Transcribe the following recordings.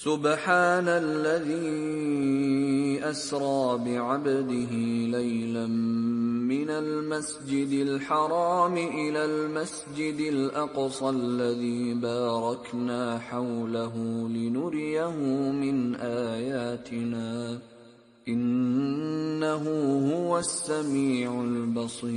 سبحان الذي أسرى بعبده ليلا من المسجد الحرام إلى المسجد الأقصى الذي باركنا حوله لنريه من آياتنا إنه هو السميع البصير.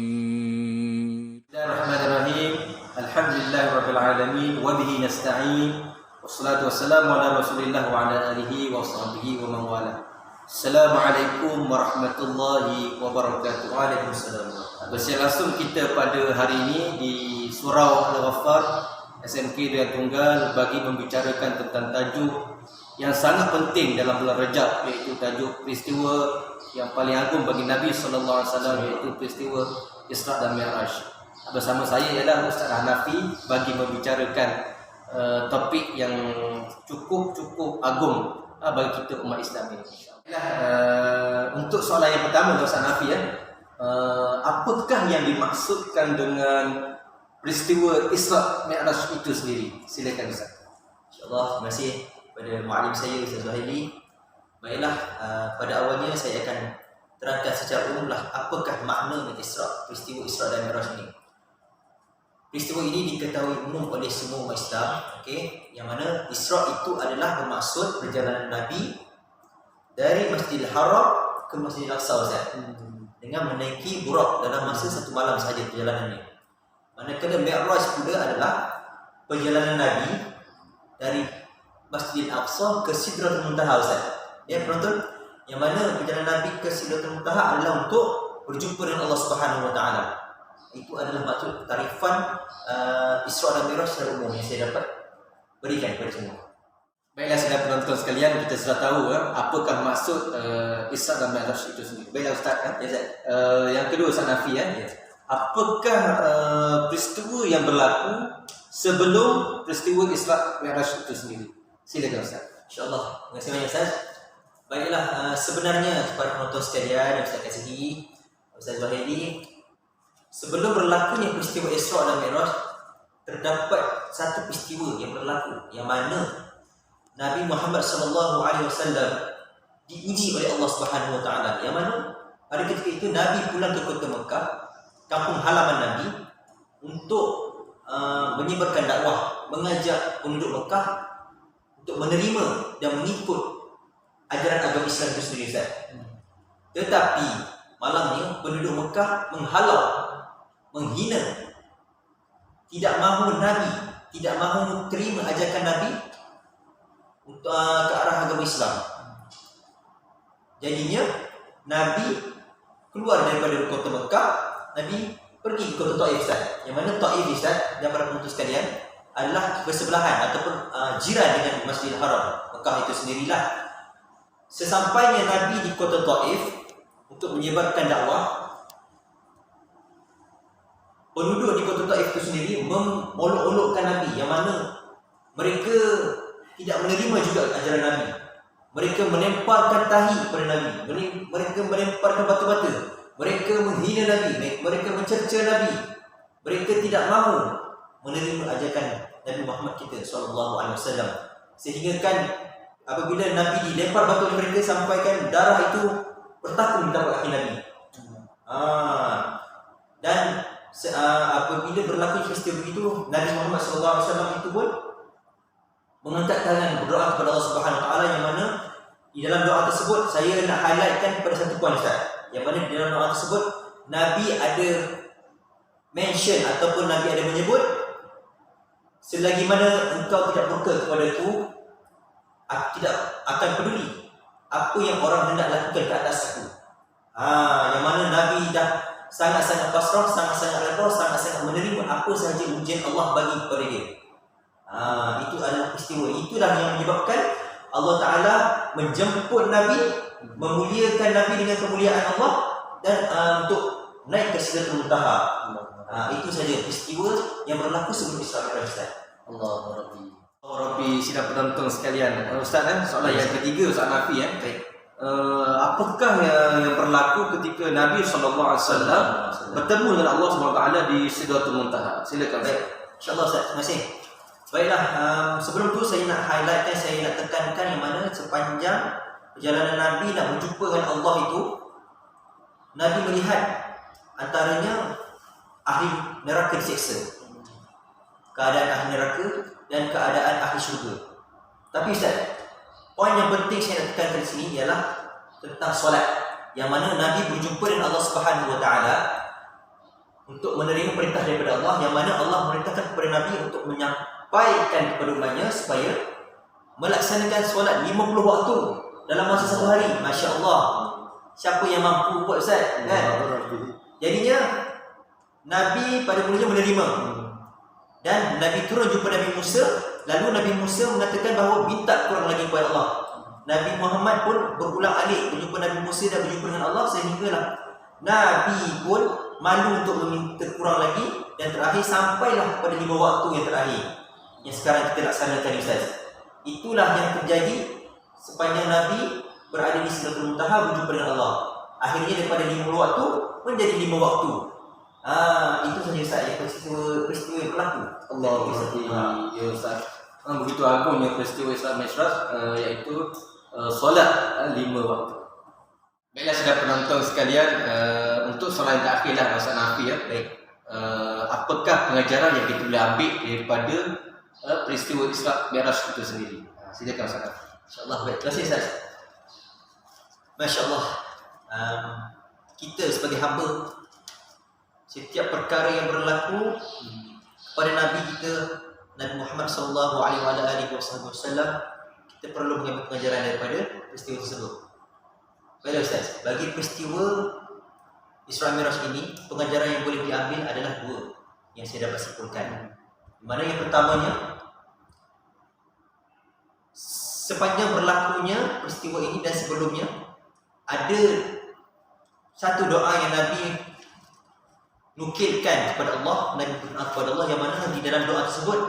Bismillahirrahmanirrahim. Alhamdulillahirabbil alamin wa bihi nasta'in. Wassalatu wassalamu ala Rasulillah wa ala alihi wa sahbihi wa man wala. Assalamualaikum warahmatullahi wabarakatuh. Waalaikumsalam. Bersama langsung kita pada hari ini di Surau Al-Ghaffar SMK Durian Tunggal bagi membicarakan tentang tajuk yang sangat penting dalam bulan Rajab, iaitu tajuk peristiwa yang paling agung bagi Nabi sallallahu alaihi wasallam, iaitu peristiwa Isra dan Mi'raj. Bersama saya ialah Ustaz Hanafi bagi membicarakan topik yang cukup agung bagi kita umat Islam ini. Untuk soalan yang pertama Ustaz Hanafi, apakah yang dimaksudkan dengan peristiwa Isra Mi'raj itu sendiri? Silakan Ustaz. InsyaAllah, terima kasih kepada muallim saya Ustaz Zuhaili. Baiklah, pada awalnya saya akan terangkan secara umumlah apakah makna peristiwa Isra dan Mi'raj ini. Peristiwa ini diketahui umum oleh semua umat Islam, yang mana Isra itu adalah bermaksud perjalanan Nabi dari Masjidil Haram ke Masjidil Aqsa, dengan menaiki burak dalam masa satu malam sahaja perjalanannya. Manakala Mi'raj pula adalah perjalanan Nabi dari Masjidil Aqsa ke Sidratul Muntaha, ya penonton, yang mana perjalanan Nabi ke Sidratul Muntaha adalah untuk berjumpa dengan Allah Subhanahu Wa Taala. Itu adalah maksud tarifan Isra dan Mi'raj secara umum yang saya dapat berikan kepada semua. Baiklah saudara penonton sekalian, kita sudah tahu apakah maksud Isra dan Mi'raj itu sendiri. Baiklah Ustaz, yang kedua Ustaz Hanafi, apakah peristiwa yang berlaku sebelum peristiwa Isra Mi'raj itu sendiri? Silakan Ustaz. InsyaAllah, terima kasih banyak Ustaz. Baiklah, sebenarnya kepada penonton sekalian yang saya kasihi, Ustaz Zuhaili, sebelum berlakunya peristiwa Isra dan Mi'raj, terdapat satu peristiwa yang berlaku, yang mana Nabi Muhammad SAW diuji oleh Allah Subhanahu Wa Taala. Yang mana pada ketika itu Nabi pulang ke kota Mekah, kampung halaman Nabi, untuk menyebarkan dakwah, mengajak penduduk Mekah untuk menerima dan mengikut ajaran agama Islam itu sendiri, Ustaz. Tetapi malamnya penduduk Mekah menghalau, menghina, tidak mahu Nabi, tidak mahu terima ajakan Nabi untuk ke arah agama Islam. Jadinya Nabi keluar daripada kota Mekah, Nabi pergi ke kota Taif, Ustaz. Yang mana Taif, Ustaz, dan para penonton sekalian, adalah bersebelahan ataupun jiran dengan Masjidil Haram, Mekah itu sendirilah. Sesampainya Nabi di kota Taif untuk menyebarkan dakwah, penduduk di kota Taif itu sendiri memolok-olokkan Nabi, yang mana mereka tidak menerima juga ajaran Nabi. Mereka melemparkan tahi kepada Nabi, mereka melemparkan batu-batu, mereka menghina Nabi, mereka mencerca Nabi. Mereka tidak mahu menerima ajakan Nabi Muhammad kita SAW. Sehingga kan apabila Nabi dilempar batu oleh mereka, sampaikan darah itu bertakun di tapak kaki Nabi. Dan apabila berlaku peristiwa itu, Nabi Muhammad SAW itu pun mengangkat tangan berdoa kepada Allah Subhanahu Wa Taala, yang mana di dalam doa tersebut saya nak highlightkan pada satu poin, Ustaz. Yang mana di dalam doa tersebut Nabi ada mention ataupun Nabi ada menyebut, selagi mana engkau tidak murka kepadaku, aku tidak akan peduli apa yang orang hendak lakukan ke atas aku. Yang mana Nabi dah sangat-sangat pasrah, sangat-sangat redha, sangat-sangat menerima apa sahaja ujian Allah bagi kepada dia. Itu adalah peristiwa. Itulah yang menyebabkan Allah Ta'ala menjemput Nabi, memuliakan Nabi dengan kemuliaan Allah, dan untuk naik ke Sidratul Muntaha. Itu saja peristiwa yang berlaku sebelum Isra dan Mi'raj. Allahu Rabbi, sidang penonton sekalian. Ustaz, soalan yang ketiga Ustaz Hanafi, apakah yang berlaku ketika Nabi SAW bertemu dengan Allah SWT di Sidratul Muntaha? Silakan. InsyaAllah Ustaz, terima kasih. Baiklah, sebelum tu saya nak highlightkan, saya nak tekankan yang mana sepanjang perjalanan Nabi nak berjumpa dengan Allah itu, Nabi melihat antaranya ahli neraka diseksa, keadaan ahli neraka dan keadaan ahli syurga. Tapi Ustaz, poin yang penting saya nak tekankan di sini ialah tentang solat, yang mana Nabi berjumpa dengan Allah Subhanahu Wa Taala untuk menerima perintah daripada Allah, yang mana Allah merintahkan kepada Nabi untuk menyampaikan kepada umatnya supaya melaksanakan solat 50 waktu dalam masa satu hari. Masya Allah, siapa yang mampu buat Ustaz, kan? Jadinya Nabi pada mulanya menerima, dan Nabi turun jumpa Nabi Musa. Lalu Nabi Musa mengatakan bahawa minta kurang lagi kepada Allah. Nabi Muhammad pun berulang-alik berjumpa Nabi Musa dan berjumpa dengan Allah, sehinggalah Nabi pun malu untuk meminta kurang lagi, dan terakhir sampailah kepada 5 waktu yang terakhir yang sekarang kita laksanakan, Ustaz. Itulah yang terjadi sepanjang Nabi berada di Sidratul Muntaha berjumpa dengan Allah. Akhirnya daripada 5 waktu menjadi 5 waktu. Itu saja Ustaz yang peristiwa yang berlaku. Allah ya Ustaz. Begitu agungnya peristiwa Isra Mi'raj, iaitu solat 5 waktu. Baiklah saudara penonton sekalian, untuk soalan yang terakhir lah, Ustaz Nafi ya. Baik. Apakah pengajaran yang kita boleh ambil daripada peristiwa Isra Mi'raj itu sendiri? Silakan Ustaz Nafi. InsyaAllah. Baik, terima kasih Ustaz. Masya Allah, kita sebagai hamba, setiap perkara yang berlaku pada Nabi kita, Nabi Muhammad SAW, kita perlu mengambil pengajaran daripada peristiwa tersebut. Baiklah Ustaz, bagi peristiwa Isra Mi'raj ini, pengajaran yang boleh diambil adalah 2 yang saya dapat simpulkan. Di mana yang pertamanya, sepanjang berlakunya peristiwa ini dan sebelumnya, ada satu doa yang Nabi nukilkan kepada Allah, Nabi berdoa kepada Allah, yang mana di dalam doa tersebut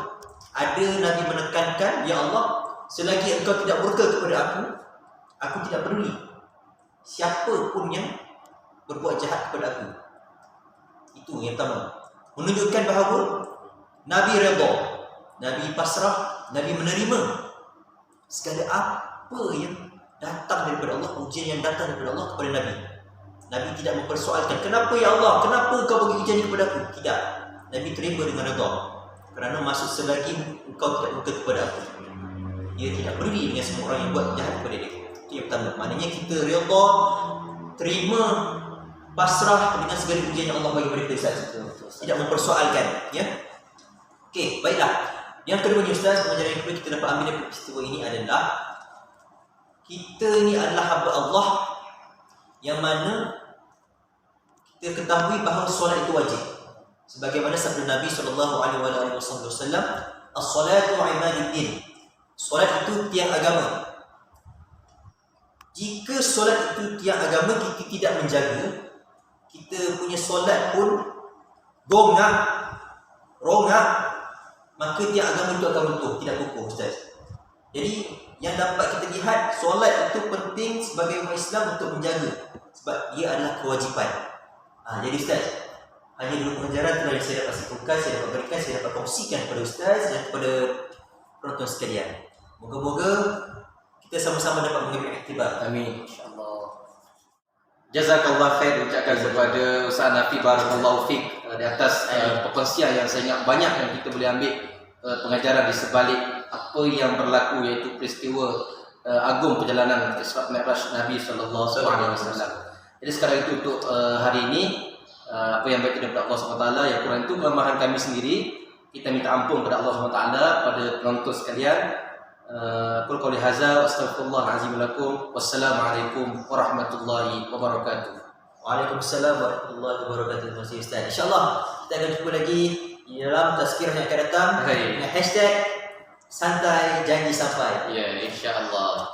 ada Nabi menekankan, ya Allah, selagi engkau tidak murka kepada aku tidak peduli siapa pun yang berbuat jahat kepada aku. Itu yang pertama, menunjukkan bahawa Nabi redha, Nabi pasrah, Nabi menerima segala apa yang datang daripada Allah, ujian yang datang daripada Allah kepada Nabi. Nabi tidak mempersoalkan, kenapa ya Allah, kenapa engkau bagi ujian ini kepada aku? Tidak. Nabi terima dengan redha, kerana maksud selagi engkau tidak murka kepada aku, dia tidak peduli dengan semua orang yang buat jahat kepada dia. Itu yang pertama. Maknanya kita redha, terima, pasrah dengan segala ujian yang Allah bagi kepada kita, Ustaz. Tidak mempersoalkan, ya. Okey, baiklah. Yang kedua ni Ustaz, pengajaran yang kedua kita dapat ambil dari peristiwa ini adalah kita ni adalah hamba Allah, yang mana kita ketahui bahawa solat itu wajib. Sebagaimana sabda Nabi SAW, as-salatu imaduddin. Solat itu tiang agama. Jika solat itu tiang agama, kita tidak menjaga, kita punya solat pun rongak, maka tiang agama itu akan runtuh, tidak kukuh, Ustaz. Jadi yang dapat kita lihat, solat itu penting sebagai umat Islam untuk menjaga, sebab ia adalah kewajipan. Jadi Ustaz, hanya dulu pengajaran telah yang saya dapat simpulkan, saya dapat berikan, saya dapat kongsikan kepada Ustaz dan kepada penonton sekalian. Moga-moga kita sama-sama dapat mengambil iktibar. Amin, insya-Allah. Jazakallah khair ucapkan kepada Ustaz Nafi, barakallahu fik, di atas perkongsian yang saya ingat banyak yang kita boleh ambil pengajaran di sebalik apa yang berlaku, iaitu peristiwa agung perjalanan Isra Mi'raj Nabi sallallahu alaihi wasallam. Jadi sekarang itu untuk hari ini, apa yang baik daripada Allah SWT, yang kurang itu kelemahan kami sendiri, kita minta ampun kepada Allah SWT, pada penonton sekalian. Qul qouli hadza wa astaghfirullahalazim lakum. Wassalamualaikum warahmatullahi wabarakatuh. Waalaikumsalam warahmatullahi wabarakatuh. Terima kasih Ustaz. InsyaAllah kita akan jumpa lagi di dalam tazkirah yang akan datang dengan hashtag santai janji sampai. Ya, insya-Allah.